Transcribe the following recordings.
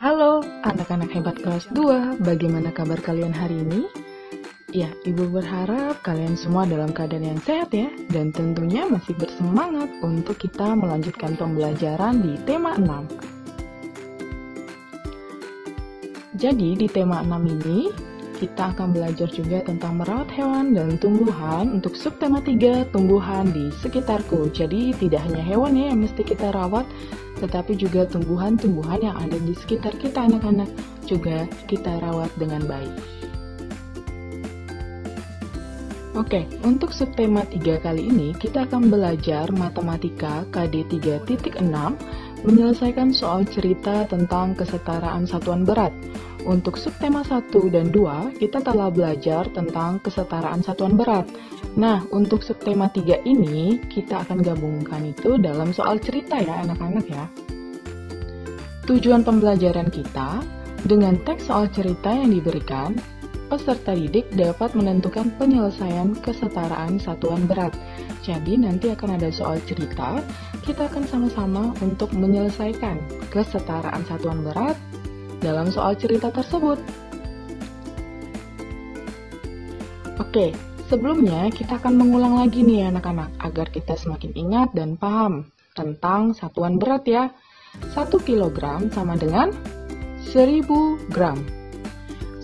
Halo, anak-anak hebat kelas 2, bagaimana kabar kalian hari ini? Ya, Ibu berharap kalian semua dalam keadaan yang sehat ya, dan tentunya masih bersemangat untuk kita melanjutkan pembelajaran di tema 6. Jadi, di tema 6 ini, kita akan belajar juga tentang merawat hewan dan tumbuhan untuk subtema 3, tumbuhan di sekitarku. Jadi, tidak hanya hewan ya yang mesti kita rawat, tetapi juga tumbuhan-tumbuhan yang ada di sekitar kita anak-anak juga kita rawat dengan baik. Oke, untuk subtema 3 kali ini kita akan belajar matematika KD 3.6 menyelesaikan soal cerita tentang kesetaraan satuan berat. Untuk subtema 1 dan 2 kita telah belajar tentang kesetaraan satuan berat. Nah, untuk subtema 3 ini, kita akan gabungkan itu dalam soal cerita ya anak-anak ya. Tujuan pembelajaran kita, dengan teks soal cerita yang diberikan, peserta didik dapat menentukan penyelesaian kesetaraan satuan berat. Jadi nanti akan ada soal cerita, kita akan sama-sama untuk menyelesaikan kesetaraan satuan berat dalam soal cerita tersebut. Oke. Sebelumnya, kita akan mengulang lagi nih anak-anak, agar kita semakin ingat dan paham tentang satuan berat ya. 1 kg sama dengan 1000 gram.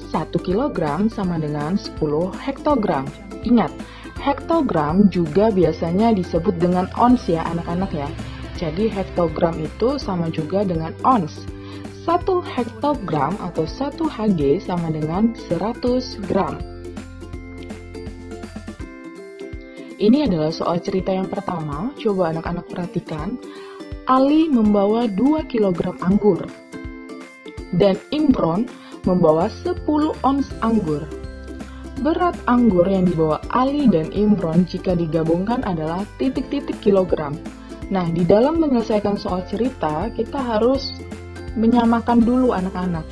1 kg sama dengan 10 hektogram. Ingat, hektogram juga biasanya disebut dengan ons ya anak-anak ya. Jadi hektogram itu sama juga dengan ons. 1 hektogram atau 1 Hg sama dengan 100 gram. Ini adalah soal cerita yang pertama, coba anak-anak perhatikan. Ali membawa 2 kg anggur, dan Imron membawa 10 ons anggur. Berat anggur yang dibawa Ali dan Imron jika digabungkan adalah titik-titik kilogram. Nah, di dalam menyelesaikan soal cerita, kita harus menyamakan dulu anak-anak,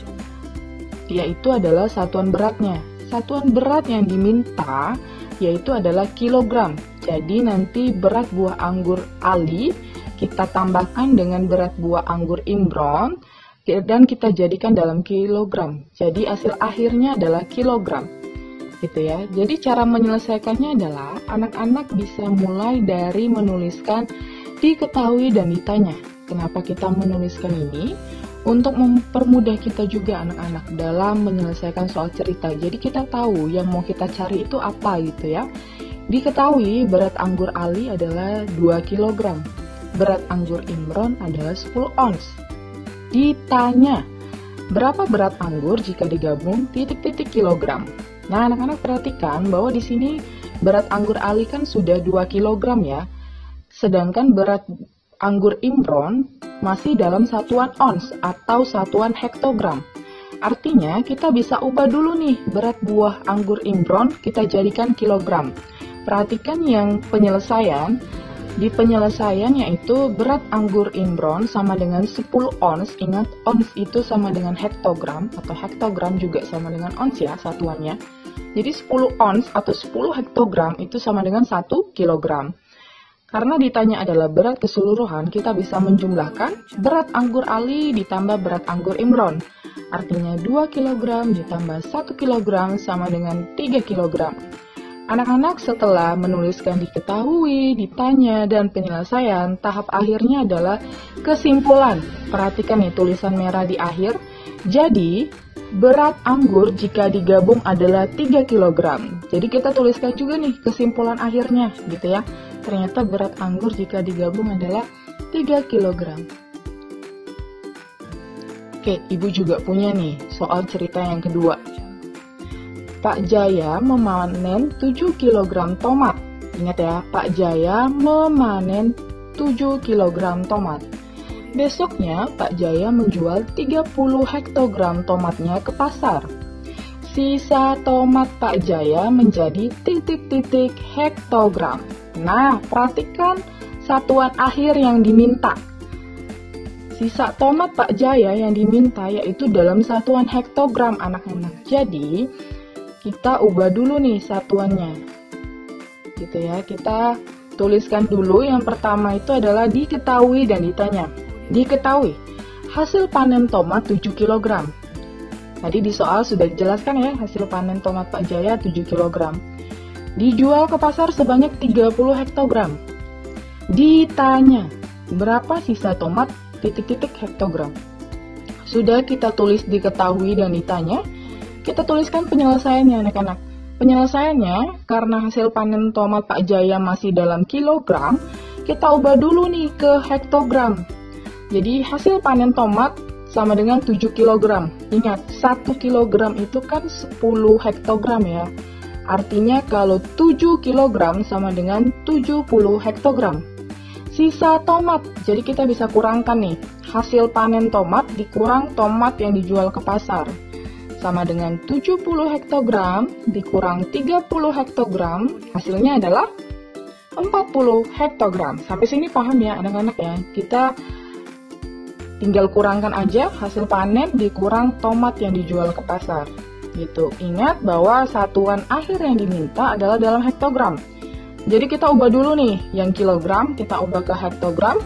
yaitu adalah satuan beratnya. Satuan berat yang diminta yaitu adalah kilogram. Jadi nanti berat buah anggur Ali kita tambahkan dengan berat buah anggur Imron dan kita jadikan dalam kilogram. Jadi hasil akhirnya adalah kilogram. Gitu ya. Jadi cara menyelesaikannya adalah anak-anak bisa mulai dari menuliskan diketahui dan ditanya. Kenapa kita menuliskan ini? Untuk mempermudah kita juga anak-anak dalam menyelesaikan soal cerita. Jadi kita tahu yang mau kita cari itu apa gitu ya. Diketahui berat anggur Ali adalah 2 kg. Berat anggur Imron adalah 10 ons. Ditanya, berapa berat anggur jika digabung titik-titik kilogram? Nah, anak-anak perhatikan bahwa di sini berat anggur Ali kan sudah 2 kg ya. Sedangkan berat anggur Imron masih dalam satuan ons atau satuan hektogram. Artinya kita bisa ubah dulu nih berat buah anggur Imron kita jadikan kilogram. Perhatikan yang penyelesaian. Di penyelesaian yaitu berat anggur Imron sama dengan 10 ons. Ingat ons itu sama dengan hektogram atau hektogram juga sama dengan ons ya satuannya. Jadi 10 ons atau 10 hektogram itu sama dengan 1 kilogram. Karena ditanya adalah berat keseluruhan, kita bisa menjumlahkan berat anggur Ali ditambah berat anggur Imron. Artinya 2 kg ditambah 1 kg sama dengan 3 kg. Anak-anak setelah menuliskan diketahui, ditanya, dan penyelesaian, tahap akhirnya adalah kesimpulan. Perhatikan nih tulisan merah di akhir. Jadi, berat anggur jika digabung adalah 3 kg. Jadi kita tuliskan juga nih kesimpulan akhirnya gitu ya. Ternyata berat anggur jika digabung adalah 3 kg. Oke, Ibu juga punya nih soal cerita yang kedua. Pak Jaya memanen 7 kg tomat. Ingat ya, Pak Jaya memanen 7 kg tomat. Besoknya, Pak Jaya menjual 30 hektogram tomatnya ke pasar. Sisa tomat Pak Jaya menjadi titik-titik hektogram. Nah, perhatikan satuan akhir yang diminta. Sisa tomat Pak Jaya yang diminta yaitu dalam satuan hektogram anak-anak. Jadi, kita ubah dulu nih satuannya. Gitu ya, kita tuliskan dulu yang pertama itu adalah diketahui dan ditanya. Diketahui, hasil panen tomat 7 kg. Tadi di soal sudah dijelaskan ya, hasil panen tomat Pak Jaya 7 kg. Dijual ke pasar sebanyak 30 hektogram. Ditanya, berapa sisa tomat titik-titik hektogram? Sudah kita tulis diketahui dan ditanya, kita tuliskan penyelesaiannya anak-anak. Penyelesaiannya, karena hasil panen tomat Pak Jaya masih dalam kilogram, kita ubah dulu nih ke hektogram. Jadi hasil panen tomat sama dengan 7 kg. Ingat, 1 kg itu kan 10 hektogram ya. Artinya kalau 7 kg sama dengan 70 hektogram. Sisa tomat, jadi kita bisa kurangkan nih. Hasil panen tomat dikurang tomat yang dijual ke pasar. Sama dengan 70 hektogram dikurang 30 hektogram, hasilnya adalah 40 hektogram. Sampai sini paham ya anak-anak ya? Kita tinggal kurangkan aja hasil panen dikurang tomat yang dijual ke pasar. Gitu. Ingat bahwa satuan akhir yang diminta adalah dalam hektogram. Jadi kita ubah dulu nih, yang kilogram kita ubah ke hektogram.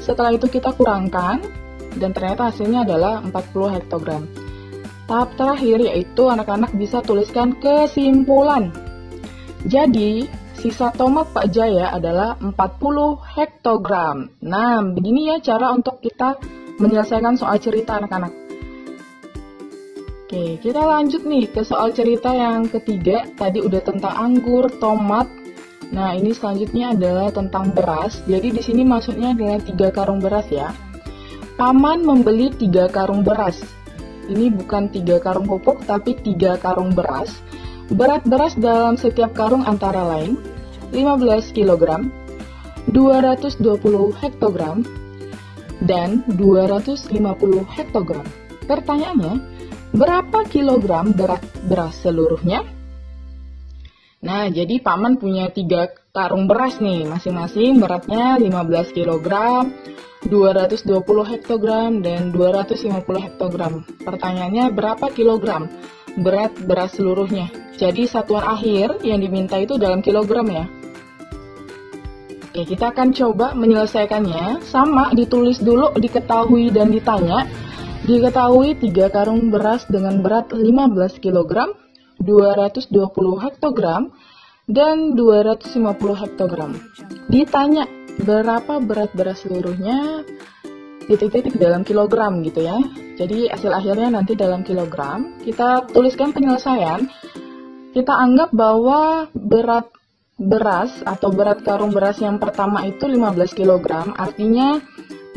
Setelah itu kita kurangkan dan ternyata hasilnya adalah 40 hektogram. Tahap terakhir yaitu anak-anak bisa tuliskan kesimpulan. Jadi sisa tomat Pak Jaya adalah 40 hektogram. Nah, begini ya cara untuk kita menyelesaikan soal cerita anak-anak. Oke, kita lanjut nih ke soal cerita yang ketiga. Tadi udah tentang anggur, tomat. Nah, ini selanjutnya adalah tentang beras. Jadi di sini maksudnya adalah 3 karung beras ya. Paman membeli 3 karung beras. Ini bukan 3 karung pupuk, tapi 3 karung beras. Berat beras dalam setiap karung antara lain 15 kg, 220 hektogram, dan 250 hektogram. Pertanyaannya, berapa kilogram berat beras seluruhnya? Nah, jadi paman punya 3 karung beras nih, masing-masing beratnya 15 kg, 220 hektogram, dan 250 hektogram. Pertanyaannya, berapa kilogram berat beras seluruhnya? Jadi satuan akhir yang diminta itu dalam kilogram ya. Oke, kita akan coba menyelesaikannya. Sama, ditulis dulu, diketahui dan ditanya. Diketahui 3 karung beras dengan berat 15 kg, 220 hektogram, dan 250 hektogram. Ditanya, berapa berat beras seluruhnya? Titik-titik dalam kilogram gitu ya. Jadi hasil akhirnya nanti dalam kilogram. Kita tuliskan penyelesaian. Kita anggap bahwa berat beras atau berat karung beras yang pertama itu 15 kg, artinya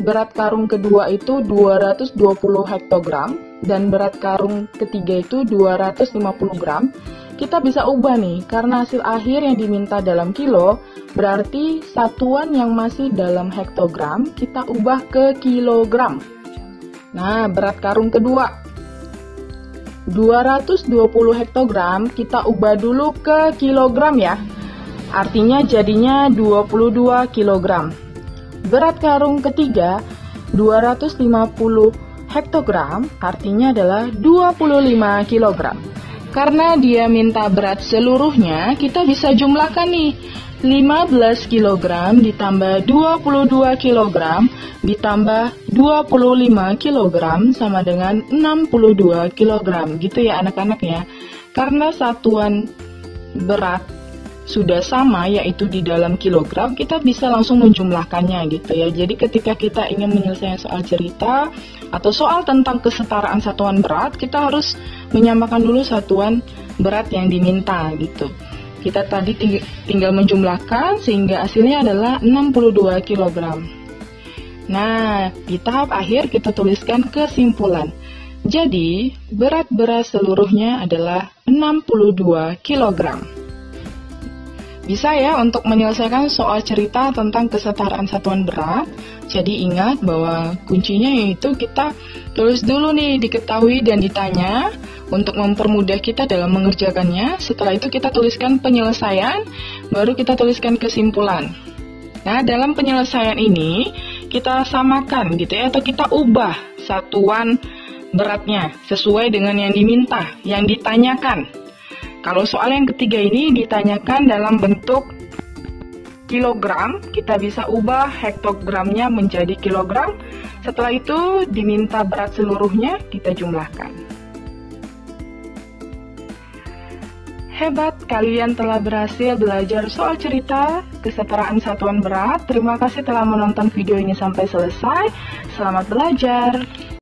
berat karung kedua itu 220 hektogram dan berat karung ketiga itu 250 gram. Kita bisa ubah nih, karena hasil akhir yang diminta dalam kilo, berarti satuan yang masih dalam hektogram kita ubah ke kilogram. Nah, berat karung kedua 220 hektogram kita ubah dulu ke kilogram ya. Artinya jadinya 22 kg. Berat karung ketiga 250 hektogram, artinya adalah 25 kg. Karena dia minta berat seluruhnya, kita bisa jumlahkan nih. 15 kg ditambah 22 kg ditambah 25 kg sama dengan 62 kg. Gitu ya anak-anak ya. Karena satuan berat sudah sama, yaitu di dalam kilogram, kita bisa langsung menjumlahkannya gitu ya. Jadi ketika kita ingin menyelesaikan soal cerita atau soal tentang kesetaraan satuan berat, kita harus menyamakan dulu satuan berat yang diminta gitu. Kita tadi tinggal menjumlahkan sehingga hasilnya adalah 62 kg. Nah, di tahap akhir kita tuliskan kesimpulan. Jadi, berat beras seluruhnya adalah 62 kg. Bisa ya untuk menyelesaikan soal cerita tentang kesetaraan satuan berat. Jadi ingat bahwa kuncinya yaitu kita tulis dulu nih, diketahui dan ditanya untuk mempermudah kita dalam mengerjakannya. Setelah itu kita tuliskan penyelesaian, baru kita tuliskan kesimpulan. Nah, dalam penyelesaian ini kita samakan gitu ya, atau kita ubah satuan beratnya sesuai dengan yang diminta, yang ditanyakan. Kalau soal yang ketiga ini ditanyakan dalam bentuk kilogram, kita bisa ubah hektogramnya menjadi kilogram. Setelah itu diminta berat seluruhnya, kita jumlahkan. Hebat, kalian telah berhasil belajar soal cerita kesetaraan satuan berat. Terima kasih telah menonton video ini sampai selesai. Selamat belajar.